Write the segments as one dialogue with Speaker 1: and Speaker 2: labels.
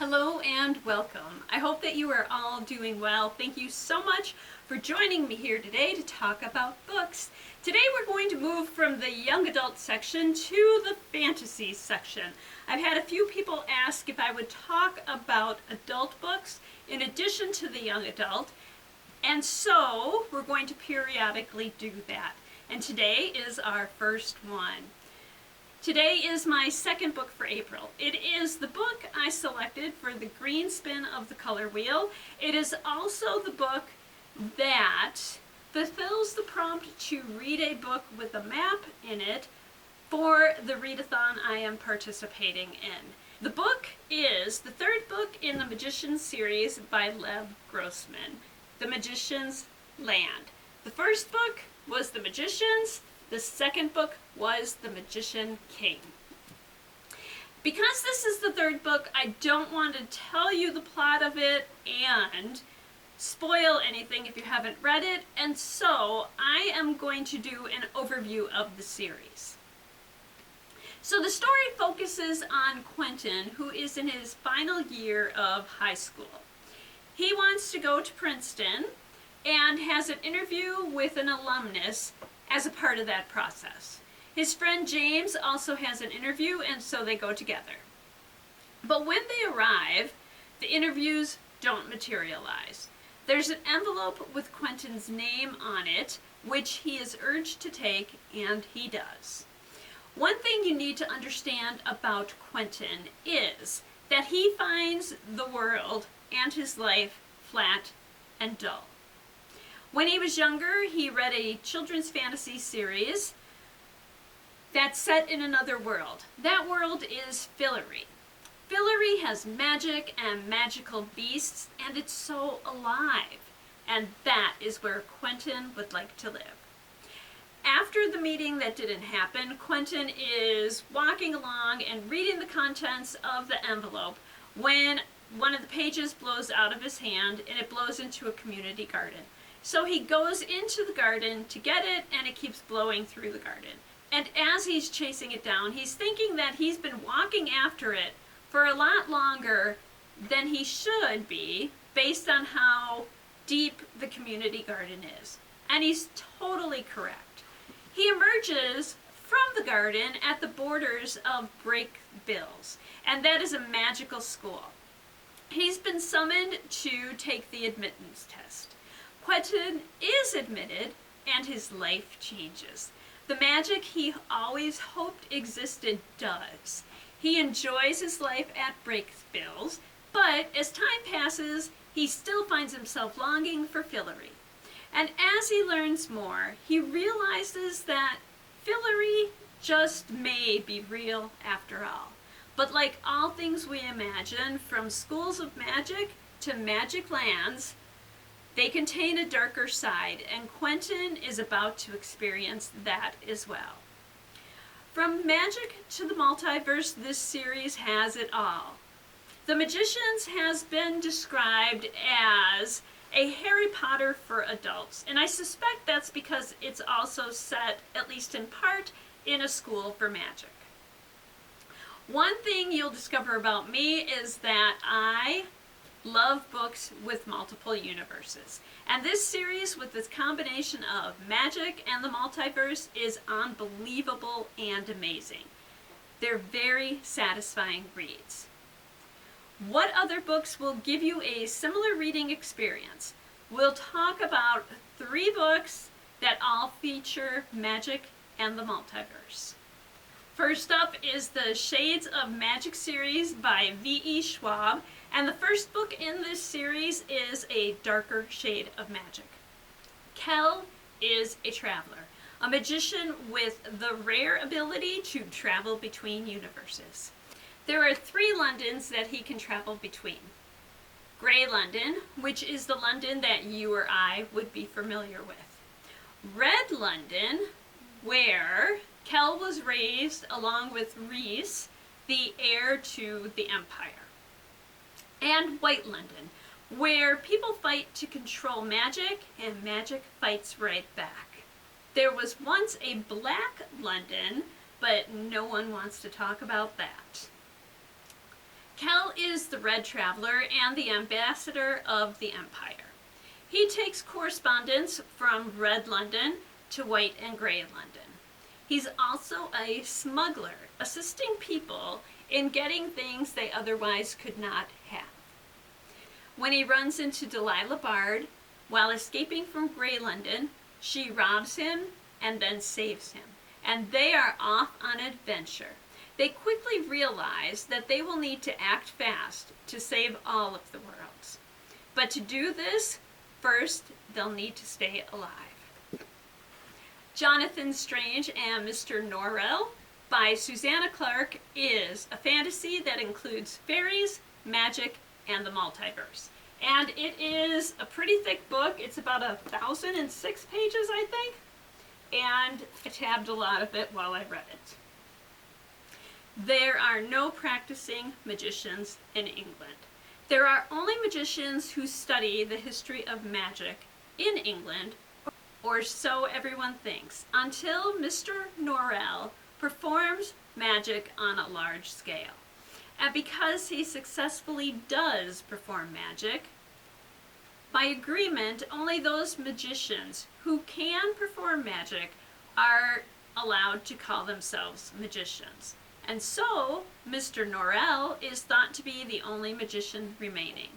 Speaker 1: Hello and welcome. I hope that you are all doing well. Thank you so much for joining me here today to talk about books. Today we're going to move from the young adult section to the fantasy section. I've had a few people ask if I would talk about adult books in addition to the young adult, and so we're going to periodically do that. And today is our first one. Today is my second book for April. It is the book I selected for the green spin of the color wheel. It is also the book that fulfills the prompt to read a book with a map in it for the readathon I am participating in. The book is the third book in the Magician's series by Lev Grossman, The Magician's Land. The first book was The Magician's. The second book was The Magician King. Because this is the third book, I don't want to tell you the plot of it and spoil anything if you haven't read it, and so I am going to do an overview of the series. So the story focuses on Quentin, who is in his final year of high school. He wants to go to Princeton and has an interview with an alumnus as a part of that process. His friend James also has an interview, and so they go together. But when they arrive, the interviews don't materialize. There's an envelope with Quentin's name on it, which he is urged to take, and he does. One thing you need to understand about Quentin is that he finds the world and his life flat and dull. When he was younger, he read a children's fantasy series that's set in another world. That world is Fillory. Fillory has magic and magical beasts, and it's so alive. And that is where Quentin would like to live. After the meeting that didn't happen, Quentin is walking along and reading the contents of the envelope when one of the pages blows out of his hand and it blows into a community garden. So he goes into the garden to get it, and it keeps blowing through the garden. And as he's chasing it down, he's thinking that he's been walking after it for a lot longer than he should be, based on how deep the community garden is. And he's totally correct. He emerges from the garden at the borders of Brakebills, and that is a magical school. He's been summoned to take the admittance test. Quentin is admitted, and his life changes. The magic he always hoped existed does. He enjoys his life at Brakebills, but as time passes, he still finds himself longing for Fillory. And as he learns more, he realizes that Fillory just may be real after all. But like all things we imagine, from schools of magic to magic lands, they contain a darker side, and Quentin is about to experience that as well. From magic to the multiverse, this series has it all. The Magicians has been described as a Harry Potter for adults, and I suspect that's because it's also set, at least in part, in a school for magic. One thing you'll discover about me is that I love books with multiple universes. And this series, with this combination of magic and the multiverse, is unbelievable and amazing. They're very satisfying reads. What other books will give you a similar reading experience? We'll talk about 3 books that all feature magic and the multiverse. First up is the Shades of Magic series by V.E. Schwab, and the first book in this series is a darker shade of magic. Kel is a traveler, a magician with the rare ability to travel between universes. There are 3 Londons that he can travel between. Grey London, which is the London that you or I would be familiar with. Red London, where Kel was raised along with Rhys, the heir to the Empire. And White London, where people fight to control magic, and magic fights right back. There was once a Black London, but no one wants to talk about that. Kel is the Red Traveler and the ambassador of the Empire. He takes correspondence from Red London to White and Grey London. He's also a smuggler, assisting people in getting things they otherwise could not have. When he runs into Delilah Bard while escaping from Grey London, she robs him and then saves him, and they are off on an adventure. They quickly realize that they will need to act fast to save all of the worlds. But to do this, first they'll need to stay alive. Jonathan Strange and Mr. Norrell by Susanna Clarke is a fantasy that includes fairies, magic, and the multiverse. And it is a pretty thick book. It's about 1,006 pages, I think. And I tabbed a lot of it while I read it. There are no practicing magicians in England. There are only magicians who study the history of magic in England, or so everyone thinks, until Mr. Norrell performs magic on a large scale. And because he successfully does perform magic, by agreement, only those magicians who can perform magic are allowed to call themselves magicians. And so, Mr. Norrell is thought to be the only magician remaining,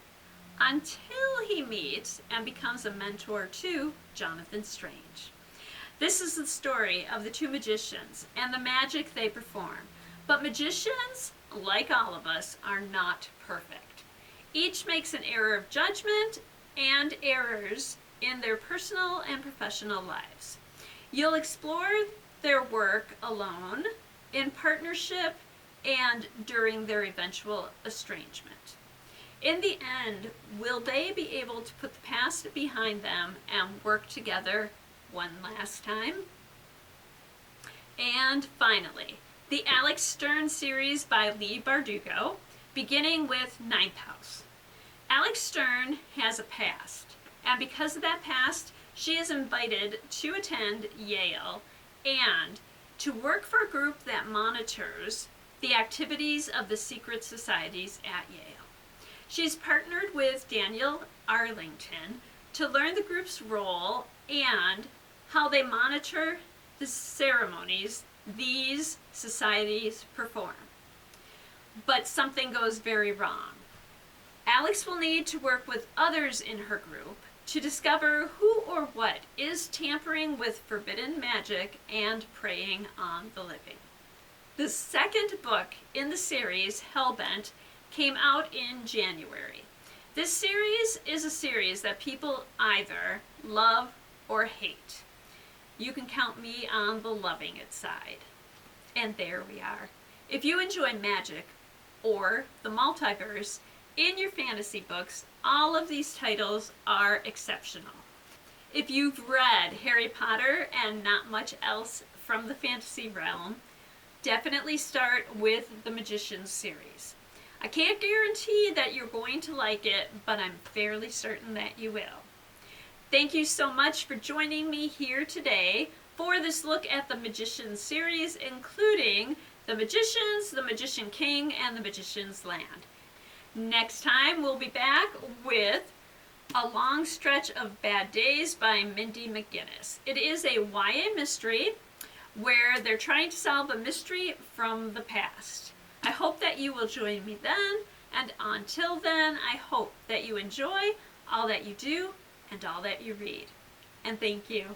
Speaker 1: until he meets and becomes a mentor to Jonathan Strange. This is the story of the two magicians and the magic they perform. But magicians, like all of us, are not perfect. Each makes an error of judgment and errors in their personal and professional lives. You'll explore their work alone, in partnership, and during their eventual estrangement. In the end, will they be able to put the past behind them and work together one last time? And finally, the Alex Stern series by Leigh Bardugo, beginning with Ninth House. Alex Stern has a past, and because of that past, she is invited to attend Yale and to work for a group that monitors the activities of the secret societies at Yale. She's partnered with Daniel Arlington to learn the group's role and how they monitor the ceremonies these societies perform. But something goes very wrong. Alex will need to work with others in her group to discover who or what is tampering with forbidden magic and preying on the living. The second book in the series, Hellbent, came out in January. This series is a series that people either love or hate. You can count me on the loving it side. And there we are. If you enjoy magic or the multiverse in your fantasy books, all of these titles are exceptional. If you've read Harry Potter and not much else from the fantasy realm, definitely start with the Magicians series. I can't guarantee that you're going to like it, but I'm fairly certain that you will. Thank you so much for joining me here today for this look at the Magicians series, including the Magicians, the Magician King, and the Magician's Land. Next time we'll be back with A Long Stretch of Bad Days by Mindy McGinnis. It is a YA mystery where they're trying to solve a mystery from the past. I hope that you will join me then, and until then, I hope that you enjoy all that you do and all that you read. And thank you.